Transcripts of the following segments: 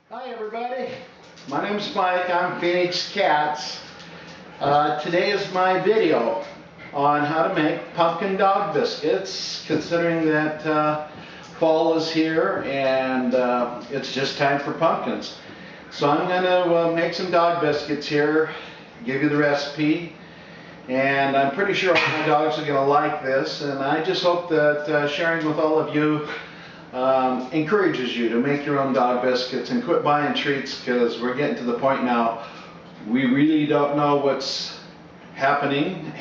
Hi everybody, my name's Mike, I'm Phoenix Cats. Today is my video on how to make pumpkin dog biscuits, considering that fall is here and it's just time for pumpkins. So I'm going to make some dog biscuits here, give you the recipe, and I'm pretty sure all my dogs are going to like this, and I just hope that sharing with all of you encourages you to make your own dog biscuits and quit buying treats, because we're getting to the point now we really don't know what's happening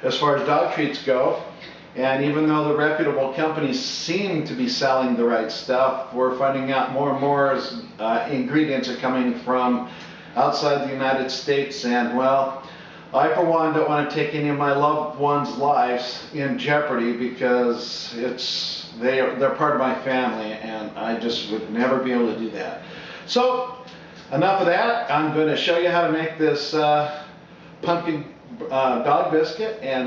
as far as dog treats go. And even though the reputable companies seem to be selling the right stuff, we're finding out more and more ingredients are coming from outside the United States, and well, I for one don't want to take any of my loved ones' lives in jeopardy, because they're part of my family and I just would never be able to do that. So enough of that. I'm going to show you how to make this pumpkin dog biscuit, and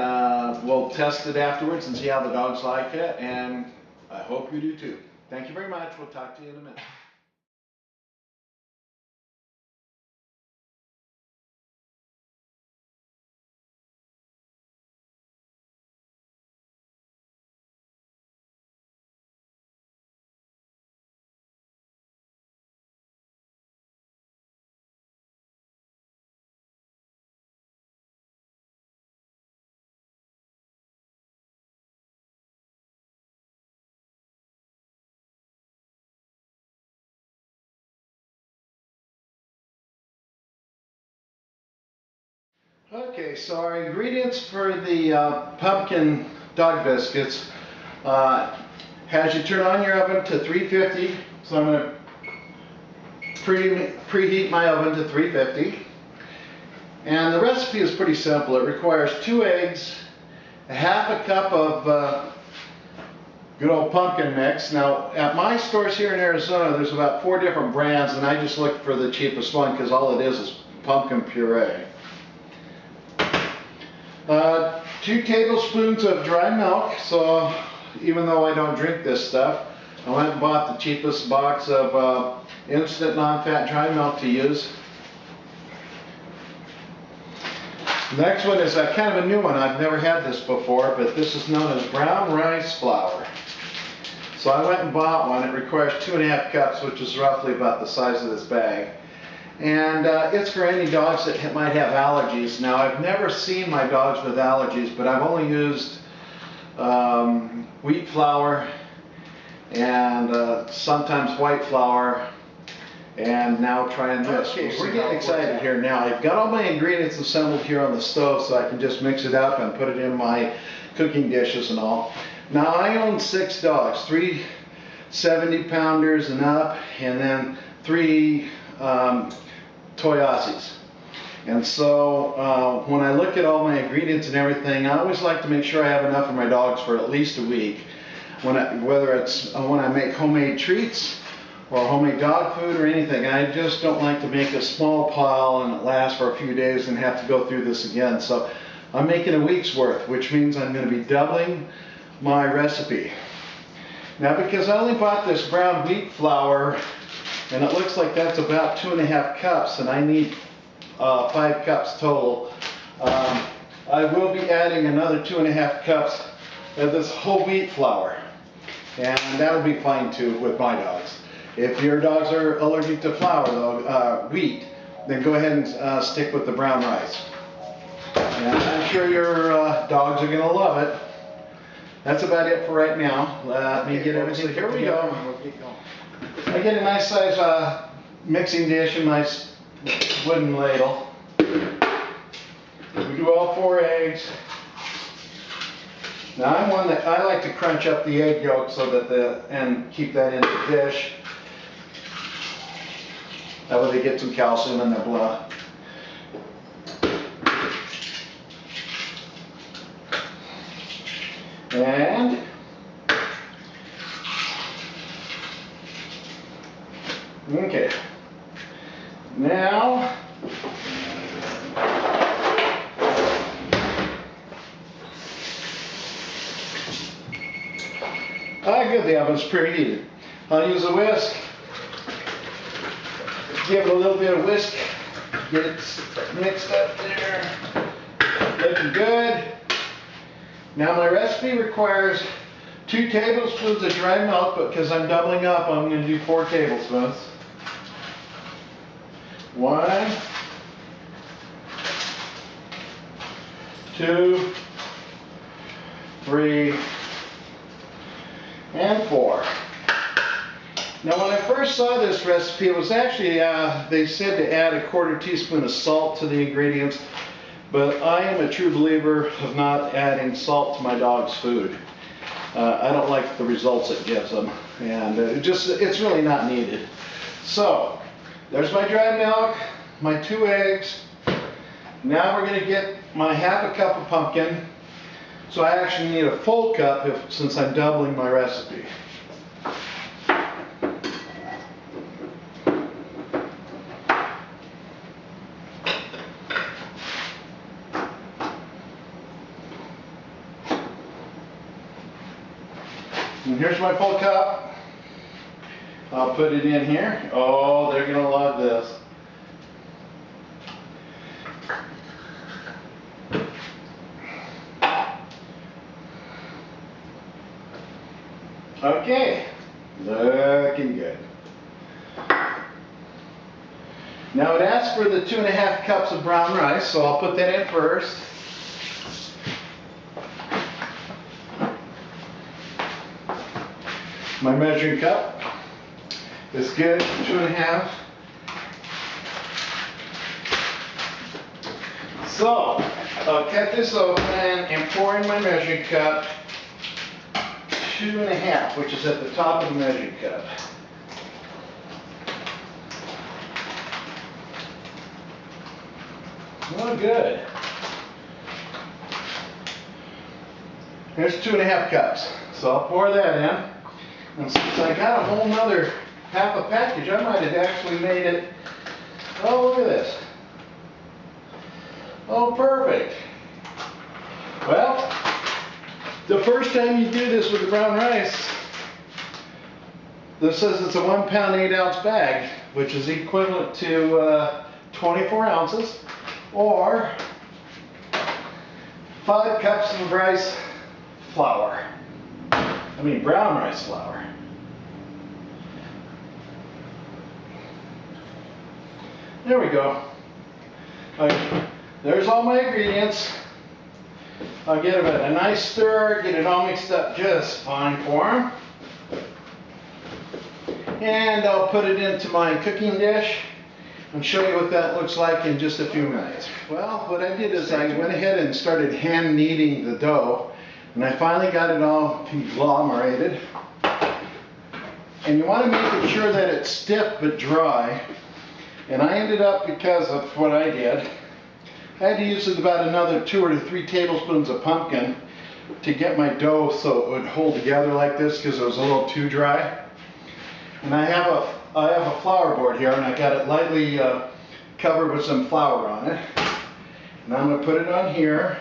we'll test it afterwards and see how the dogs like it, and I hope you do too. Thank you very much. We'll talk to you in a minute. Okay, so our ingredients for the pumpkin dog biscuits has you turn on your oven to 350. So I'm going to preheat my oven to 350. And the recipe is pretty simple. It requires 2 eggs, a half a cup of good old pumpkin mix. Now, at my stores here in Arizona, there's about 4 different brands, and I just looked for the cheapest one because all it is pumpkin puree. 2 tablespoons of dry milk. So even though I don't drink this stuff, I went and bought the cheapest box of instant non-fat dry milk to use. The next one is kind of a new one. I've never had this before, but this is known as brown rice flour. So I went and bought one. It requires 2.5 cups, which is roughly about the size of this bag. And it's for any dogs that might have allergies. Now, I've never seen my dogs with allergies, but I've only used wheat flour and sometimes white flour, and now trying this. Okay, we're getting excited here now. I've got all my ingredients assembled here on the stove, so I can just mix it up and put it in my cooking dishes and all. Now, I own 6 dogs, 3 70-pounders and up, and then 3 toy Aussies. And so when I look at all my ingredients and everything, I always like to make sure I have enough for my dogs for at least a week. Whether it's when I make homemade treats or homemade dog food or anything, I just don't like to make a small pile and it lasts for a few days and have to go through this again. So I'm making a week's worth, which means I'm going to be doubling my recipe. Now, because I only bought this brown wheat flour, and it looks like that's about 2.5 cups, and I need 5 cups total, I will be adding another 2.5 cups of this whole wheat flour, and that'll be fine too with my dogs. If your dogs are allergic to flour, though, wheat, then go ahead and stick with the brown rice. And I'm sure your dogs are going to love it. That's about it for right now. Let me get everything. So here we go. I get a nice size mixing dish, a nice wooden ladle. We do all 4 eggs. Now, I'm one that I like to crunch up the egg yolk so that and keep that in the dish. That way they get some calcium in their blood. And okay, now good, the oven's preheated. I'll use a whisk Give it a little bit of whisk. Get it mixed up there. Looking good. Now my recipe requires 2 tablespoons of dry milk, but because I'm doubling up, I'm going to do 4 tablespoons. 1, 2, 3, and 4. Now when I first saw this recipe, it was actually, they said to add a 1/4 teaspoon of salt to the ingredients, but I am a true believer of not adding salt to my dog's food. I don't like the results it gives them, and it's really not needed. So, there's my dry milk, my 2 eggs. Now we're going to get my 1/2 cup of pumpkin. So I actually need a full cup since I'm doubling my recipe. And here's my full cup. I'll put it in here. Oh, they're going to love this. Okay, looking good. Now it asks for the 2½ cups of brown rice, so I'll put that in first. My measuring cup is good, 2½. So, I'll cut this open and pour in my measuring cup 2½, which is at the top of the measuring cup. Oh, good. Here's 2½ cups. So I'll pour that in. And since I got a whole nother half a package, I might have actually made it. Oh, look at this. Oh, perfect. Well, the first time you do this with the brown rice, this says it's a 1 pound 8 ounce bag, which is equivalent to 24 ounces, or 5 cups of rice flour. I mean brown rice flour. There we go. There's all my ingredients. I'll give it a nice stir, get it all mixed up just fine for them. And I'll put it into my cooking dish and show you what that looks like in just a few minutes. Well, what I did is I went ahead and started hand kneading the dough, and I finally got it all conglomerated. And you want to make sure that it's stiff but dry. And I ended up, because of what I did, I had to use about another 2 or 3 tablespoons of pumpkin to get my dough so it would hold together like this, because it was a little too dry. And I have a flour board here, and I got it lightly covered with some flour on it. And I'm going to put it on here.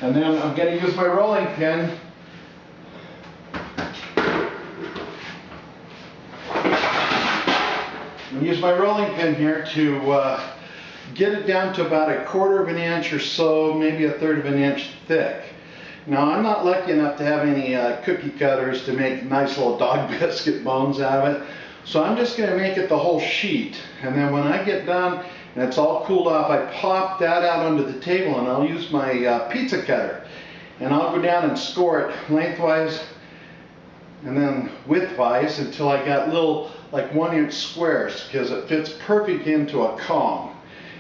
And then I'm going to use my rolling pin here to get it down to about 1/4 inch or so, maybe 1/3 inch thick. Now I'm not lucky enough to have any cookie cutters to make nice little dog biscuit bones out of it. So I'm just going to make it the whole sheet. And then when I get done and it's all cooled off, I pop that out onto the table, and I'll use my pizza cutter. And I'll go down and score it lengthwise and then widthwise until I got little like 1 inch squares, because it fits perfect into a Kong.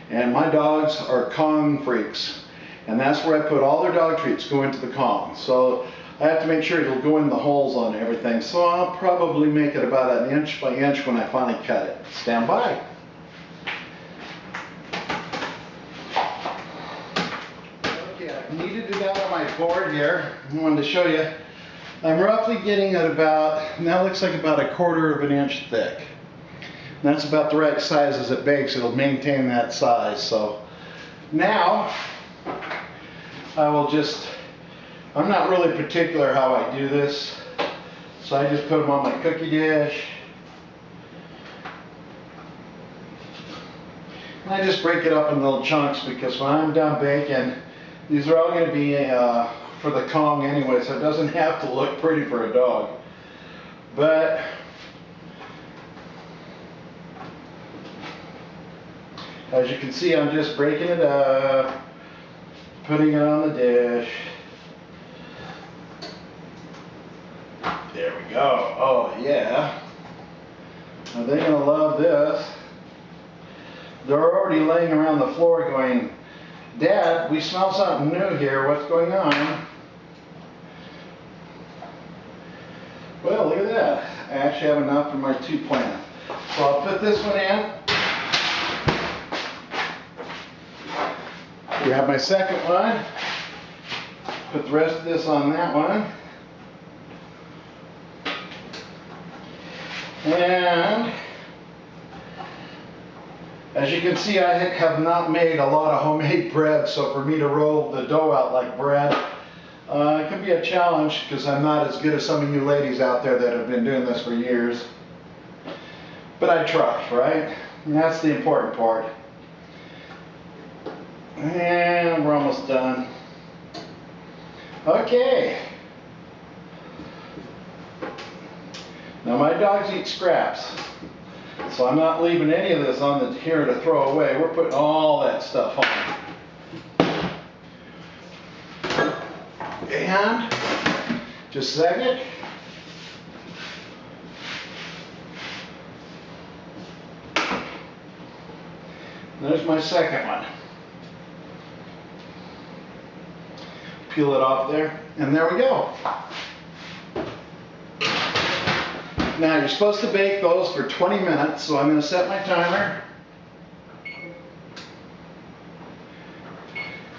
And my dogs are Kong freaks. And that's where I put all their dog treats, go into the Kong. So I have to make sure it'll go in the holes on everything. So I'll probably make it about 1 inch by inch when I finally cut it. Stand by. Okay, I've kneaded it out on my board here. I wanted to show you. I'm roughly getting at about, now it looks like about 1/4 inch thick. And that's about the right size as it bakes. It'll maintain that size. So now I will just, I'm not really particular how I do this. So I just put them on my cookie dish. I just break it up in little chunks because when I'm done baking, these are all going to be for the Kong anyway, so it doesn't have to look pretty for a dog. But as you can see, I'm just breaking it up, putting it on the dish. There we go. Oh yeah. Now they're gonna love this. They're already laying around the floor going, "Dad, we smell something new here. What's going on?" Well, look at that. I actually have enough for my 2 plant. So I'll put this one in. Grab my second one. Put the rest of this on that one. And as you can see, I have not made a lot of homemade bread, so for me to roll the dough out like bread, it can be a challenge because I'm not as good as some of you ladies out there that have been doing this for years. But I try, right? And that's the important part. And we're almost done. Okay. Now my dogs eat scraps, so I'm not leaving any of this on the here to throw away. We're putting all that stuff on. And just a second. There's my second one. Peel it off there, and there we go. Now you're supposed to bake those for 20 minutes, so I'm going to set my timer.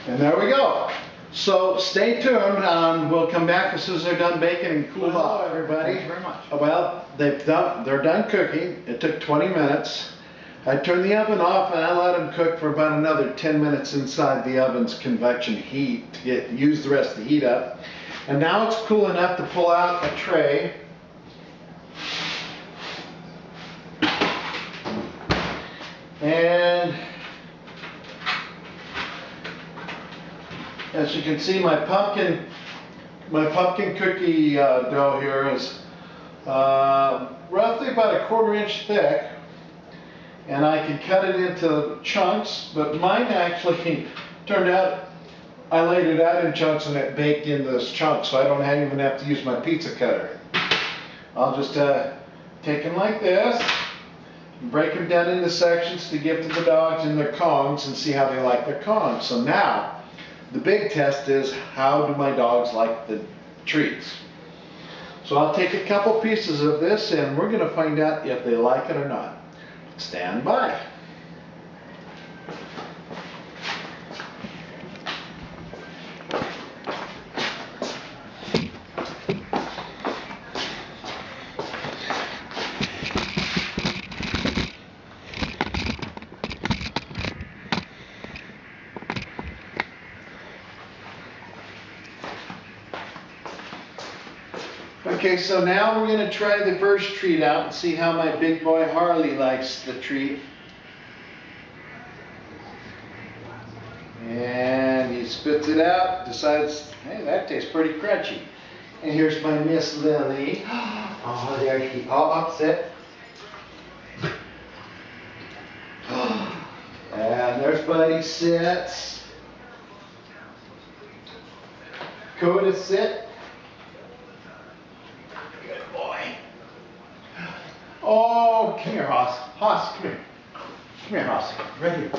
And there we go. So stay tuned. We'll come back as soon as they're done baking and cool off. Everybody. Thank you very much. Well, they're done cooking. It took 20 minutes. I turned the oven off and I let them cook for about another 10 minutes inside the oven's convection heat to use the rest of the heat up. And now it's cool enough to pull out a tray. And as you can see, my pumpkin cookie dough here is roughly about a 1/4 inch thick, and I can cut it into chunks. But mine actually turned out, I laid it out in chunks and it baked in those chunks, so I don't even have to use my pizza cutter. I'll just take them like this. Break them down into sections to give to the dogs in their Kongs and see how they like their Kongs. So now, the big test is, how do my dogs like the treats? So I'll take a couple pieces of this and we're going to find out if they like it or not. Stand by. Okay, so now we're going to try the first treat out and see how my big boy Harley likes the treat. And he spits it out, decides, hey, that tastes pretty crunchy. And here's my Miss Lily. Oh, there she, all upset. And there's Buddy sits. Coda sit. Oh, come here, Hoss. Hoss, come here. Come here, Hoss. Right here.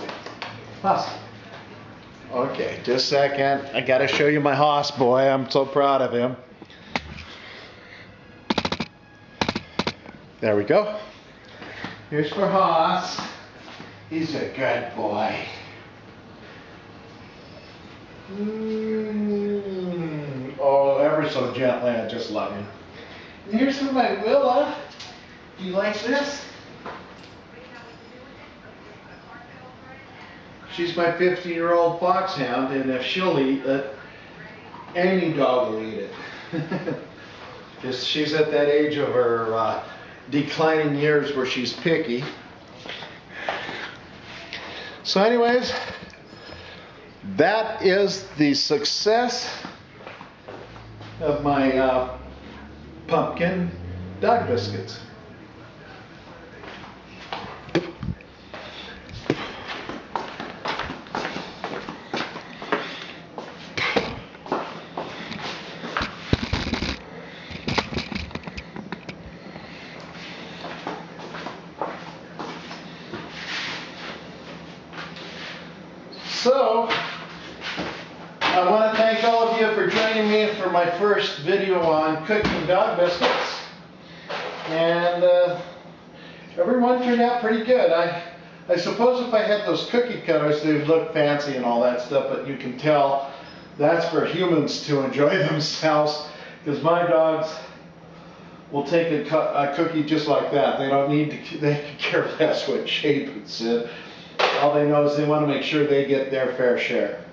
Hoss. Okay, just a second. I gotta show you my Hoss boy. I'm so proud of him. There we go. Here's for Hoss. He's a good boy. Oh, ever so gently. I just love him. And here's for my Willa. Do you like this? She's my 15-year-old foxhound, and if she'll eat it, any dog will eat it. Because she's at that age of her declining years where she's picky. So anyways, that is the success of my pumpkin dog biscuits. So, I want to thank all of you for joining me for my first video on cooking dog biscuits. And everyone turned out pretty good. I suppose if I had those cookie cutters, they would look fancy and all that stuff, but you can tell that's for humans to enjoy themselves, because my dogs will take a cookie just like that. They don't need to, they can care less what shape it's in. All they know is they want to make sure they get their fair share.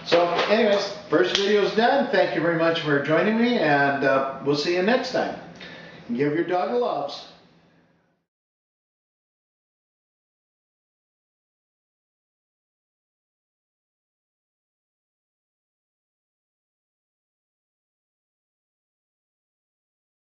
So anyways, first video is done. Thank you very much for joining me, and we'll see you next time. Give your dog a loves.